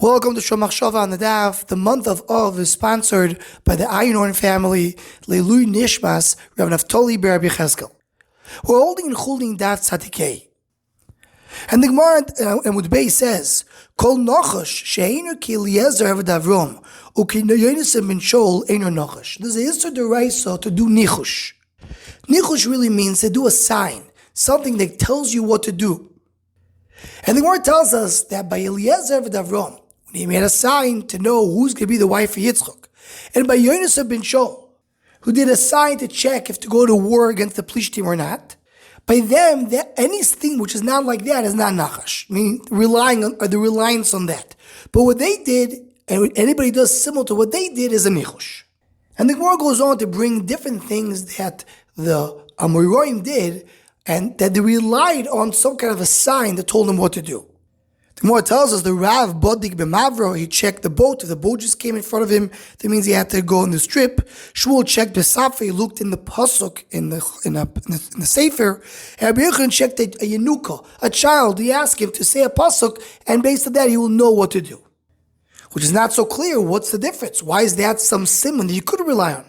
Welcome to Shomach Shova on the Daf. The month of Av is sponsored by the Aynorn family, Leilui Nishmas, Rav Naftali Ber Cheskel. We're holding in Chulin Daf Tzadikei. And the Gemara and Mudbei says, Kol Nachash she'einu ki Eliezer eved Avrom uki Yonisem ben Shaul einu Nachash. There's a Yisur D'Oraisa to do nichush. Nichush really means to do a sign, something that tells you what to do. And the Gemara tells us that by Eliezer eved Avrom, when he made a sign to know who's going to be the wife of Yitzchak, and by Yonisem ben Shaul, who did a sign to check if to go to war against the Plishtim or not, by them, anything which is not like that is not Nachash, meaning the reliance on that. But what they did, and anybody does similar to what they did, is a nichush. And the Gemara goes on to bring different things that the Amoraim did, and that they relied on some kind of a sign that told them what to do. The Gemara tells us the Rav Bodig b'Mavro, he checked the boat. If the boat just came in front of him, that means he had to go on the strip. Shmuel checked b'Safra, he looked in the pasuk in the sefer. And Rabbi Yochanan checked a Yenuka, a child. He asked him to say a pasuk, and based on that, he will know what to do. Which is not so clear. What's the difference? Why is that some simon that you could rely on?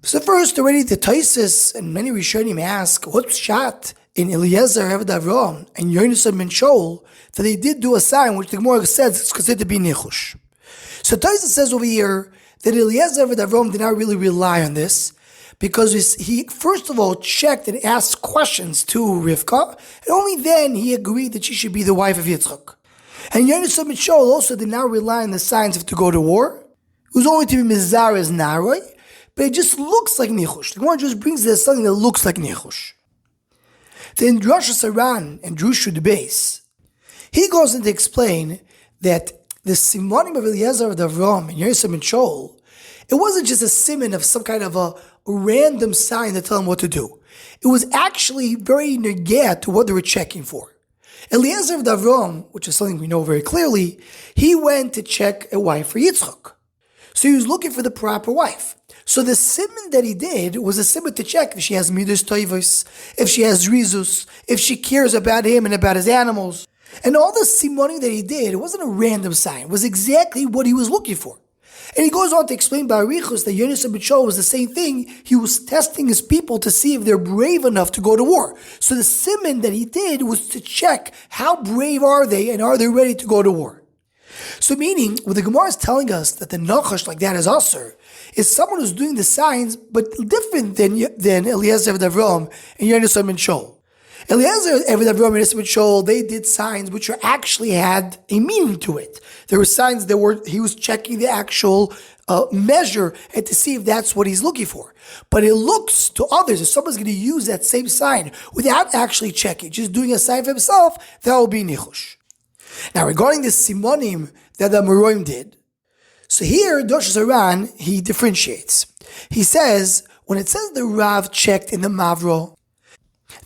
So first, already the Taisis and many Rishonim ask, what's shot in Eliezer eved Avrom and Yonisem ben Shaul that they did do a sign which the Gemara says it's considered to be nichush. So Taisis says over here that Eliezer eved Avrom did not really rely on this because he first of all checked and asked questions to Rivka, and only then he agreed that she should be the wife of Yitzchak. And Yonisem ben Shaul also did not rely on the signs of to go to war. It was only to be Mizar as Naroi, but it just looks like nichush. The Gemara just brings this something that looks like nichush. Then Rosh Saran and Drushud Beis, he goes on to explain that the Simanim of Eliezer of Avram and Yonisem ben Shaul, it wasn't just a simon of some kind of a random sign to tell them what to do. It was actually very negate to what they were checking for. Eliezer of Avram, which is something we know very clearly, he went to check a wife for Yitzchak. So he was looking for the proper wife. So the simon that he did was a simon to check if she has midas toivos, if she has rizus, if she cares about him and about his animals. And all the simoning that he did, it wasn't a random sign. It was exactly what he was looking for. And he goes on to explain by Arichus that Yonisem ben Shaul was the same thing. He was testing his people to see if they're brave enough to go to war. So the simon that he did was to check how brave are they and are they ready to go to war. So meaning, what the Gemara is telling us that the Nachash like that is Asur, is someone who's doing the signs, but different than Eliezer eved Avram and Yonisem ben Shaul. Eliezer eved Avram and Yonisem ben Shaul, they did signs which actually had a meaning to it. There were signs he was checking the actual measure and to see if that's what he's looking for. But it looks to others, if someone's going to use that same sign without actually checking, just doing a sign for himself, that will be nichush. Now, regarding the simonim that the Amoraim did, so here, Rosh Saran, he differentiates. He says, when it says the Rav checked in the Mavro,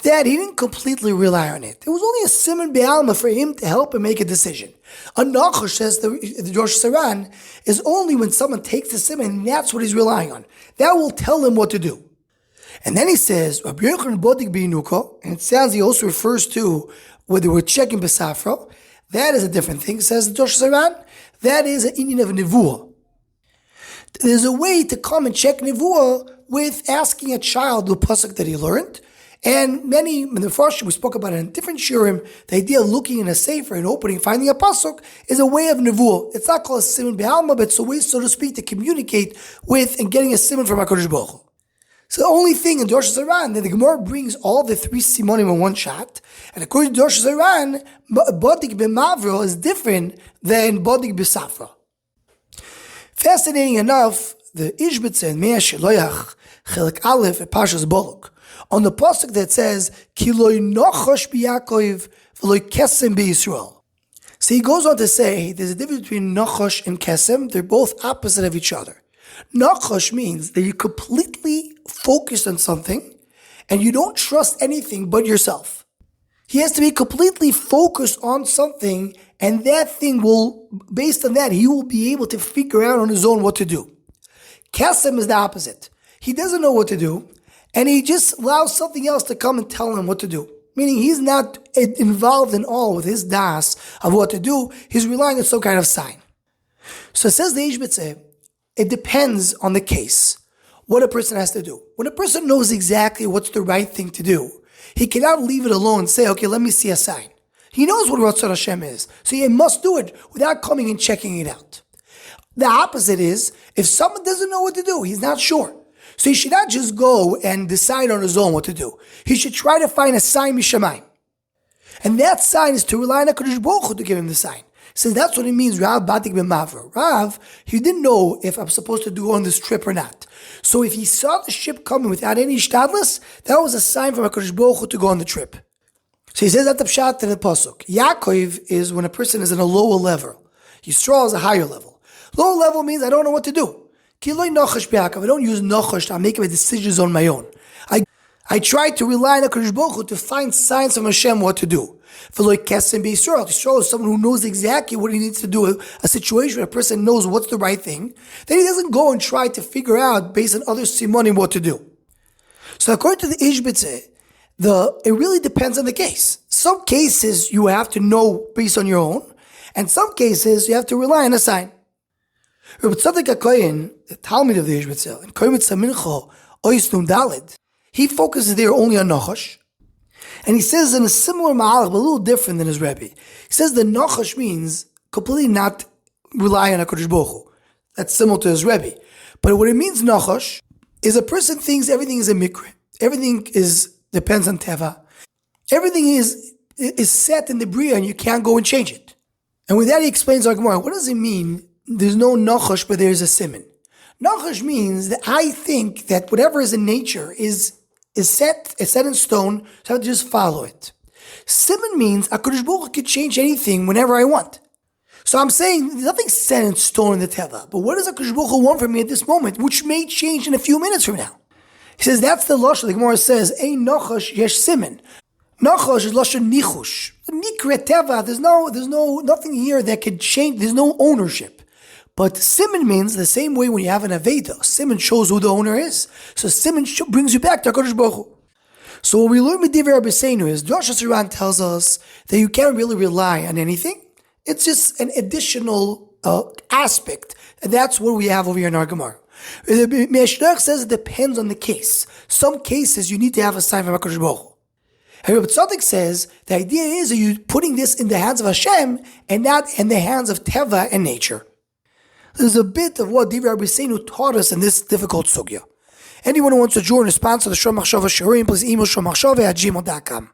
that he didn't completely rely on it. It was only a simon be'alma for him to help him make a decision. A Nachash, says the Rosh Saran, is only when someone takes the simon, and that's what he's relying on. That will tell him what to do. And then he says, Rabbi Yochanan bodig b'inuko, and it sounds he also refers to whether we're checking b'safra. That is a different thing, says the Rosh Saran. That is an Indian of Nevuah. There's a way to come and check Nevuah with asking a child the pasuk that he learned. And many, in the first we spoke about it in different shurim, the idea of looking in a sefer and opening, finding a pasuk, is a way of Nevuah. It's not called a simon be'alma, but it's a way, so to speak, to communicate with and getting a simon from HaKadosh Baruch Hu. So the only thing in Rosh Saran that the Gemara brings all the three simonim in one shot, and according to Rosh Saran, bodig b'mavro is different than bodig b'safra. Fascinating enough, the Ishbitz and Mea Sheloyach Chelik Aleph at Pashas Bolok, on the pasuk that says Kiloi Nachash b'Yakov v'loi Kesem b'Yisrael. So he goes on to say there's a difference between Nachash and Kesem. They're both opposite of each other. Nachash means that you're completely focused on something and you don't trust anything but yourself. He has to be completely focused on something, and that thing will, based on that, he will be able to figure out on his own what to do. Kesem is the opposite. He doesn't know what to do, and he just allows something else to come and tell him what to do. Meaning he's not involved in all with his das of what to do. He's relying on some kind of sign. So it says the Ishbitze, it depends on the case, what a person has to do. When a person knows exactly what's the right thing to do, he cannot leave it alone and say, okay, let me see a sign. He knows what Ratzon Hashem is, so he must do it without coming and checking it out. The opposite is, if someone doesn't know what to do, he's not sure. So he should not just go and decide on his own what to do. He should try to find a sign mishamayim. And that sign is to rely on HaKadosh Baruch Hu to give him the sign. He says that's what it means, Rav Batik B'Mavra. Rav, he didn't know if I'm supposed to go on this trip or not. So if he saw the ship coming without any shtadlis, that was a sign from HaKadosh Baruch Hu to go on the trip. So he says that the pshat in the pasuk. Yaakov is when a person is in a lower level. Yisrael is a higher level. Lower level means I don't know what to do. Kiloi Nachash b'Yaakov. I don't use Nachash to make my decisions on my own. I try to rely on HaKadosh Baruch Hu to find signs from Hashem what to do. For like Kesem B'Yisrael, Yisrael is someone who knows exactly what he needs to do. A situation where a person knows what's the right thing, then he doesn't go and try to figure out based on other simanim what to do. So according to the Ishbitze, it really depends on the case. Some cases you have to know based on your own, and some cases you have to rely on a sign. Rabbi Tzaddik HaKohen, the Talmud of the Ishbitze, in Koymitz HaMincha, Ois Nun Daled, he focuses there only on Nachash. And he says in a similar ma'alach, but a little different than his Rebbe. He says that Nachash means completely not rely on HaKadosh Baruch Hu. That's similar to his Rebbe. But what it means, Nachash, is a person thinks everything is a mikra. Everything depends on teva. Everything is set in the bria and you can't go and change it. And with that he explains our Gemara, what does it mean there's no Nachash but there's a Siman? Nachash means that I think that whatever is in nature is set in stone, so I have to just follow it. Siman means HaKadosh Baruch Hu can change anything whenever I want. So I'm saying nothing's set in stone in the Teva, but what does HaKadosh Baruch Hu want from me at this moment, which may change in a few minutes from now? He says that's the lashon. The Gemara says, "Ein Nachash yesh Siman." Nachash is lashon nichush. Mikra Teva. There's nothing here that could change. There's no ownership. But Siman means the same way when you have an Aveda. Siman shows who the owner is. So Siman brings you back to HaKadosh Baruch Hu. So what we learn with Divrei Rabbi Seinu is, Rosh Hashanah tells us that you can't really rely on anything. It's just an additional aspect. And that's what we have over here in our Gemara. The Mishnah says it depends on the case. Some cases you need to have a sign from HaKadosh Baruch Hu. And Rabbi Tzaddik says the idea is that you're putting this in the hands of Hashem and not in the hands of Teva and nature. There's a bit of what Divrei Rabbi Seinu taught us in this difficult sugya. Anyone who wants to join or sponsor the Shom Machshava Shiurim, please email shomachshava@gmail.com.